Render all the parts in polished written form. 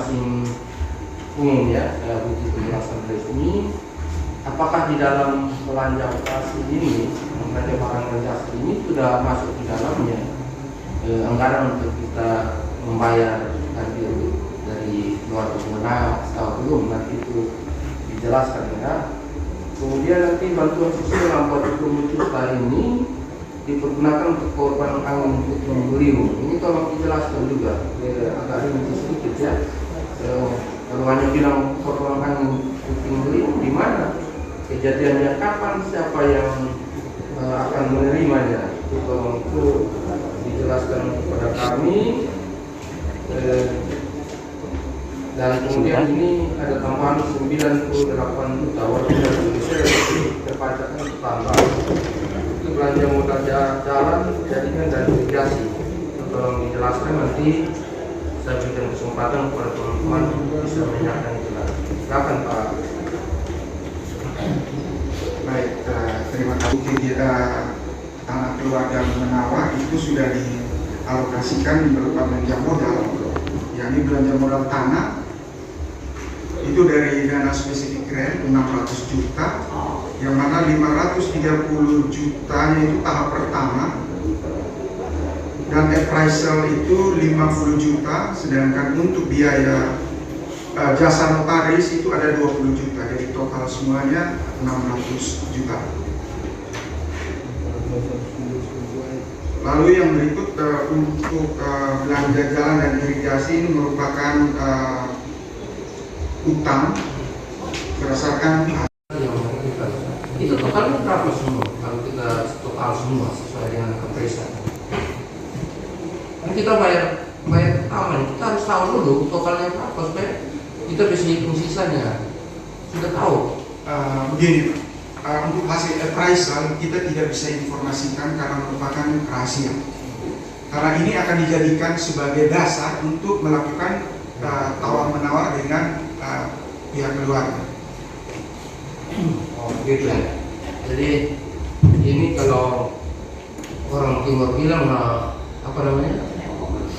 masing umum ya, butuh penjelasan resmi. Apakah di dalam belanja operasi ini, belanja barang dan jasa ini sudah masuk di dalamnya anggaran untuk kita membayar ganti rugi dari luar pengguna atau belum, nanti itu dijelaskan ya. Kemudian nanti bantuan sosial yang buat 20 juta ini dipergunakan untuk korban angin puting beliung. Ini tolong dijelaskan juga, agak rinci sedikit ya. Kalau hanya bilang korban angin puting beliung, di mana kejadiannya, kapan, siapa yang akan menerimanya, itu tolong itu dijelaskan kepada kami. Dan kemudian ini ada tambahan 98 juta warga Indonesia yang terpajakkan tambah. Itu belanja modal jalan, jaringan dan irigasi. Tolong dijelaskan, nanti saya berikan kesempatan kepada teman-teman bisa menanyakan itu lagi. Silakan Pak. Baik, terima kasih. Kita tanah keluarga Menawa itu sudah dialokasikan berupa belanja modal, yakni belanja modal tanah itu dari dana spesifik grant 600 juta, yang mana 530 jutanya itu tahap pertama, dan appraisal itu 50 juta, sedangkan untuk biaya jasa notaris itu ada 20 juta, jadi total semuanya 600 juta. Lalu yang berikut untuk belanja jalan dan irigasi ini merupakan utang berdasarkan itu totalnya berapa semua kalau kita total semua sesuai dengan kepresan. Kan kita bayar pertama, kita harus tahu dulu totalnya berapa supaya kita bisa hitung sisanya. Sudah tahu? Begini, untuk hasil appraisal kita tidak bisa informasikan karena merupakan rahasia. Karena ini akan dijadikan sebagai dasar untuk melakukan tawar-menawar dengan pihak keluarga. Oh gitu ya. Jadi ini kalau orang timur bilang apa namanya?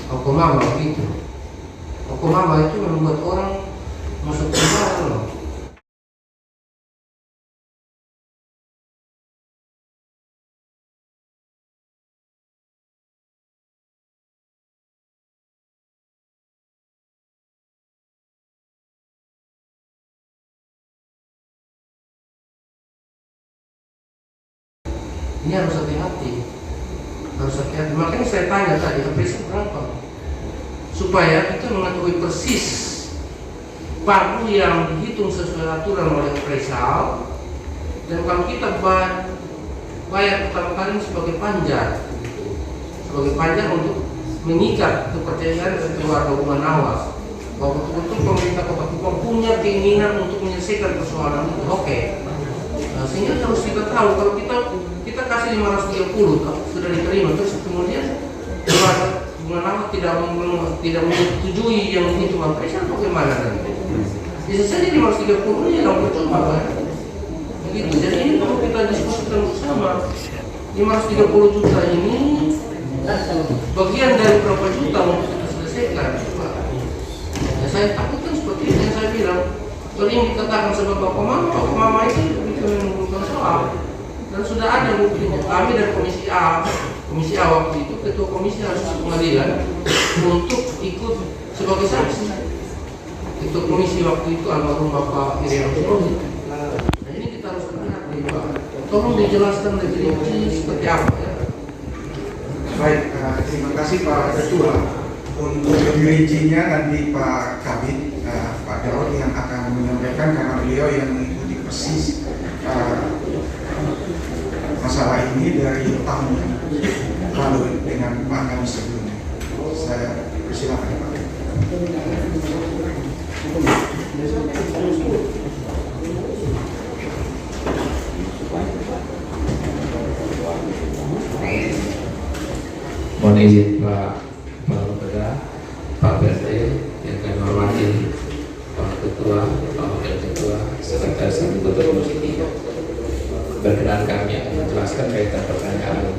Okomama gitu. Okomama itu membuat orang masuk penjara loh. Ini harus hati-hati, makanya saya tanya tadi appraisal berapa, supaya kita mengetahui persis pagu yang dihitung sesuai aturan oleh appraisal. Dan kalau kita bayar pertama kali sebagai panjar untuk mengikat kepercayaan dari keluarga Menawa bahwa betul-betul pemerintah Kota Kupang punya keinginan untuk menyelesaikan persoalan itu. Oke. Nah, sehingga harus kita tahu kalau kita kasih 530 sudah diterima, terus kemudian keluarga Menawa tidak menyetujui yang itu appraisal, bagaimana nanti? Bisa saja 530 ya dong percuma kan? Begitu. Jadi ini perlu kita diskusikan bersama. 530 juta ini bagian dari berapa juta untuk kita selesaikan. Ya, saya takutkan seperti itu yang saya bilang. Kalau yang dikatakan sebagai Mama itu bukan soal. Dan sudah ada buktinya. Kami dari Komisi A waktu itu, ketua komisi harus ke pengadilan untuk ikut sebagai saksi. Ketua komisi waktu itu almarhum Bapak Irian Rosdi. Nah ini kita harus berhati-hati Pak. Tolong dijelaskan lebih rinci seperti apa ya. Baik, terima kasih Pak Ketua. Untuk lebih rincinya nanti Pak Kabit, Pak Daud yang akan menyampaikan karena beliau yang mengikuti persis masalah ini dari tahun lalu dengan Pak kami sebelumnya. Saya persilakan Pak. Mohon izin Pak Beda, Pak BRT yang kami hormati, Pak Ketua, Pak Wakil Ketua, Sekretaris Anggota Komisi 3. Berkenan kami akan menjelaskan kaitan pertanyaan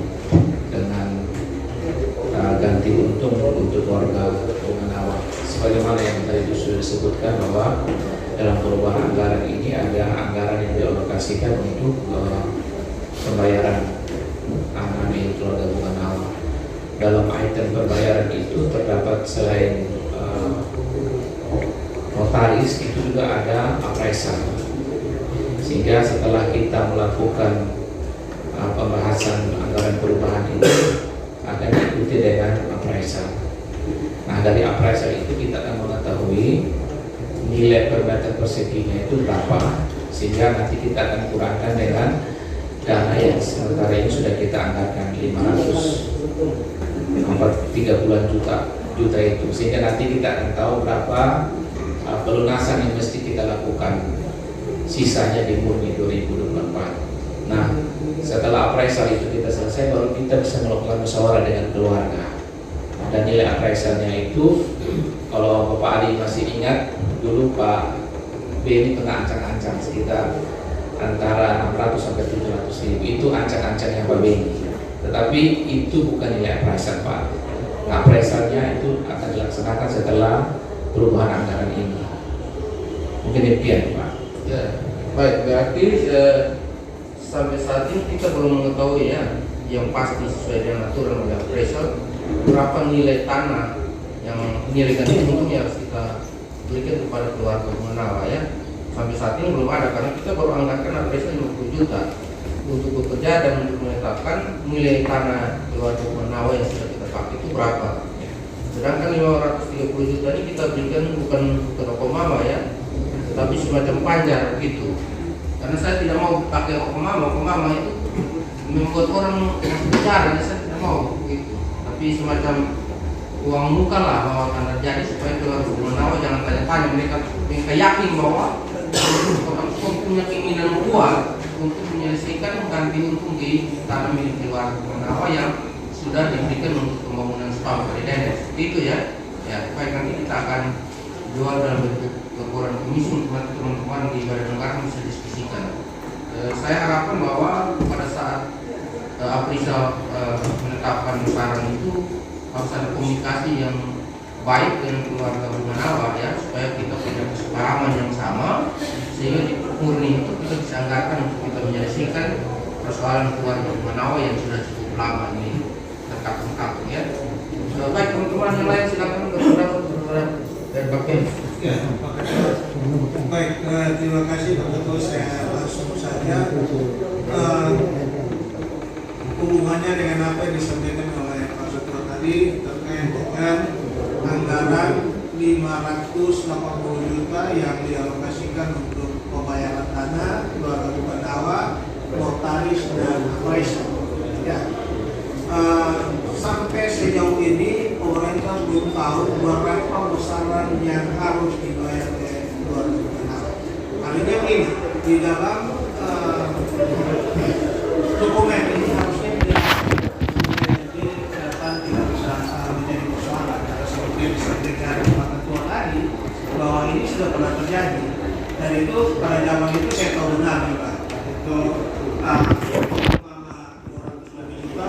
dengan ganti untung untuk warga Menawa sebagaimana yang tadi sudah disebutkan bahwa dalam perubahan anggaran ini ada anggaran yang dialokasikan untuk pembayaran ANAMI keluarga bunga nawa. Dalam item pembayaran itu terdapat selain notaris itu juga ada appraisal, sehingga setelah kita melakukan pembahasan anggaran perubahan ini akan diikuti dengan appraisal. Nah, dari appraisal itu kita akan mengetahui nilai per meter perseginya itu berapa, sehingga nanti kita akan kurangkan dengan dana yang sementara ini sudah kita anggarkan 30 juta itu, sehingga nanti kita akan tahu berapa pelunasan yang mesti kita lakukan sisanya di murni 2024. Nah, setelah appraisal itu kita selesai, baru kita bisa melakukan musyawarah dengan keluarga. Dan nilai appraisalnya itu, kalau Bapak Ali masih ingat, dulu Pak B ini pernah ancang-ancang sekitar antara 600 sampai 700 ribu. Itu ancang-ancangnya Pak B ini. Tetapi itu bukan nilai appraisal Pak. Nah, appraisalnya itu akan dilaksanakan setelah perubahan anggaran ini. Mungkin demikian Pak. Ya, baik. Berarti sampai saat ini kita belum mengetahui ya, yang pasti sesuai dengan aturan oleh appraisal, berapa nilai tanah yang nilai ganti untungnya harus kita berikan kepada keluarga bunga nawa ya. Sampai saat ini belum ada, karena kita baru anggarkan appraisal 50 juta untuk bekerja dan untuk menetapkan nilai tanah keluarga bunga nawa yang sudah kita pakai itu berapa. Sedangkan 530 juta ini kita berikan bukan ke Rokomama ya, tetapi semacam panjar gitu. Karena saya tidak mau pakai Rokomama itu membuat orang bicara, saya tidak mau gitu. Tapi semacam uang muka lah bahwa akan terjadi, supaya keluarga bunga nawa jangan tanya-tanya, mereka yakin bahwa orang punya keinginan kuat untuk menyelesaikan ganti untung di tanah milik keluarga bunga nawa yang sudah diberikan untuk pembangunan spam Kalidenes. Itu ya. Ya, baik, nanti kita akan jual dalam bentuk laporan komisi untuk teman-teman di Badan Anggaran bisa diskusikan. Saya harapkan bahwa pada saat appraisal menetapkan besaran itu harus ada komunikasi yang baik dengan keluarga bunga nawa ya, supaya kita punya kesepahaman yang sama, sehingga di murni itu kita bisa anggarkan untuk kita menyelesaikan persoalan keluarga bunga nawa yang sudah cukup lama ini terkatung-katung ya. Baik, teman-teman yang lain silakan berpendapat dan pakai. Ya, baik, terima kasih Pak Ketua. Saya langsung saja hubungannya dengan apa yang disampaikan oleh Pak Ketua tadi terkait dengan anggaran 580 juta yang dialokasikan untuk pembayaran tanah keluarga bunga nawa, notaris dan appraisal. Ya. Sampai sejauh ini pemerintah belum tahu berapa besaran yang harus dibayar oleh keluarga bunga nawa. Artinya ini di dalam dokumen ini harusnya tidak bisa menjadi persoalan, karena seperti yang disampaikan Pak Ketua tadi bahwa ini sudah pernah terjadi, dan itu pada zaman itu saya tahu benar juga itu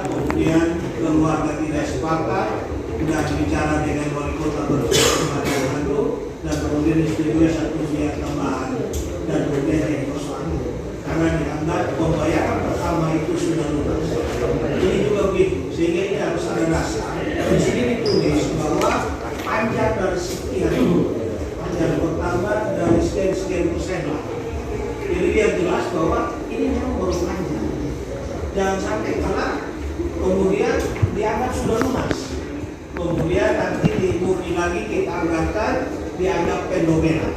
kemudian keluarga tidak sepakat dan bicara dengan wali kota Manado, dan kemudian disetujui satu biaya tambahan dan kemudian jadi persoalan karena dianggap pembayaran pertama itu sudah lunas. Ini juga begitu, sehingga ini harus ada dasar. Di sini ditulis bahwa panjang dari sekian, panjang pertama dari sekian persen lah. Jadi dia jelas bahwa ini memang baru panjang. Jangan sampai kalah kemudian dianggap sudah lunas, kemudian nanti dimurni lagi kita anggarkan dianggap fenomena.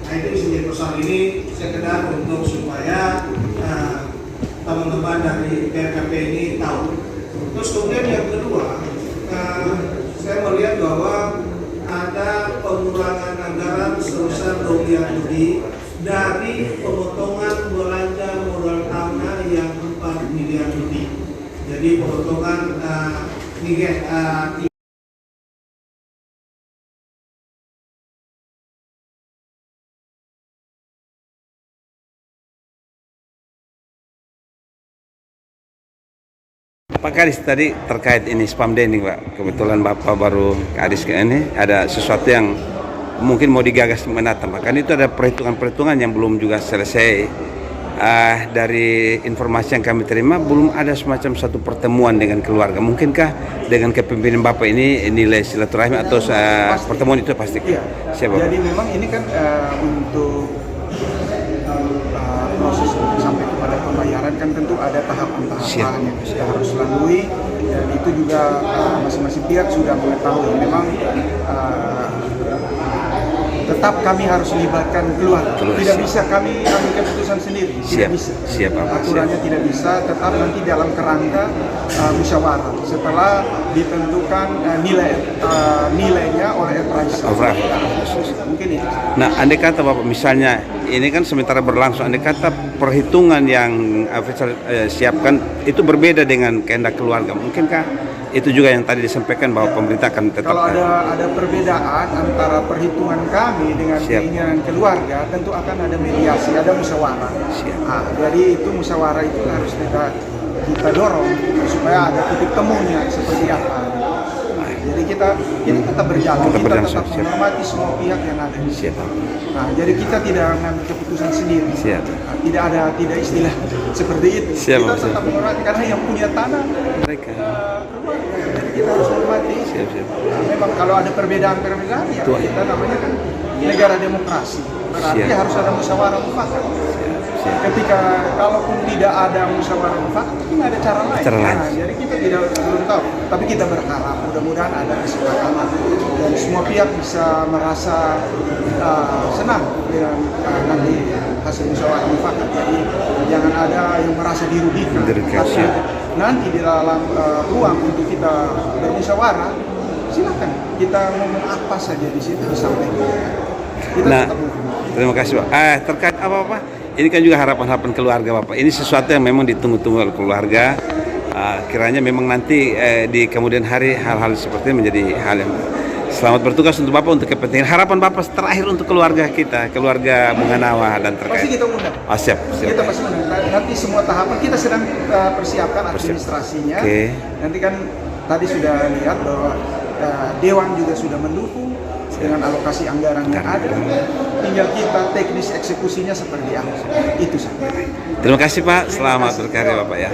Nah, itu bisa jadi persoalan. Ini sekedar untuk supaya teman-teman dari BRKP ini tahu. Terus kemudian yang kedua, saya melihat bahwa ada pengurangan anggaran sebesar 2 miliar lebih dari pemotongan belanja modal tanah yang 4 miliar lebih. Jadi pemotongan Pak Kadis tadi terkait ini spanduk Pak, kebetulan Bapak baru Kadis ini ada sesuatu yang mungkin mau digagas mendatang Pak. Kan itu ada perhitungan-perhitungan yang belum juga selesai. Dari informasi yang kami terima belum ada semacam satu pertemuan dengan keluarga. Mungkinkah dengan kepemimpinan Bapak ini nilai silaturahmi atau pertemuan itu pasti? Iya. Siapa? Jadi memang ini kan untuk proses sampai kepada pembayaran kan tentu ada tahapan-tahapan yang sudah harus lalui, dan itu juga masing-masing pihak sudah mengetahui. Memang tetap kami harus melibatkan keluarga. Tidak bisa kami ambil keputusan sendiri. Tidak bisa. Aturannya tidak bisa. Tetap nanti dalam kerangka musyawarah setelah ditentukan nilainya oleh Epraisa. Mungkin itu. Nah, andai kata Bapak misalnya ini kan sementara berlangsung, andai kata perhitungan yang Faisal siapkan itu berbeda dengan kehendak keluarga, mungkinkah itu juga yang tadi disampaikan bahwa pemerintah akan tetap? Kalau ada perbedaan antara perhitungan kami dengan keinginan keluarga, tentu akan ada mediasi, ada musyawarah. Jadi itu musyawarah itu harus kita dorong supaya ada titik temunya seperti apa. Jadi kita tetap berjalan, kita tetap menghormati semua pihak yang ada di sini. Jadi kita tidak mengambil keputusan sendiri. Tidak istilah seperti itu. Kita tetap menghormati karena yang punya tanah mereka. Jadi kita harus menghormati. Memang kalau ada perbedaan ya kita namanya kan negara demokrasi. Berarti harus ada musyawarah mufakat. Ketika kalaupun tidak ada musyawarah mufakat, mungkin ada cara lain. Jadi kita belum tahu, tapi kita berharap mudah-mudahan ada kesepakatan dan semua pihak bisa merasa senang dengan nanti hasil musyawarah mufakat. Jadi jangan ada yang merasa dirugikan. Tapi nanti di dalam ruang untuk kita bermusyawarah, silakan kita ngomong apa saja di situ disampaikan. Kita terima kasih Pak. Terkait apa-apa? Ini kan juga harapan-harapan keluarga Bapak. Ini sesuatu yang memang ditunggu-tunggu oleh keluarga. Kiranya memang nanti di kemudian hari hal-hal seperti ini menjadi hal yang selamat bertugas untuk Bapak, untuk kepentingan. Harapan Bapak terakhir untuk keluarga kita, keluarga Bunganawa dan terkait. Pasti kita undang. Siap. Kita pasti undang. Nanti semua tahapan kita sedang persiapkan administrasinya. Nanti kan tadi sudah lihat bahwa Dewan juga sudah mendukung dengan alokasi anggaran yang ada. Tinggal kita teknis eksekusinya seperti apa. Itu saja. Terima kasih Pak. Selamat berkarya Bapak ya.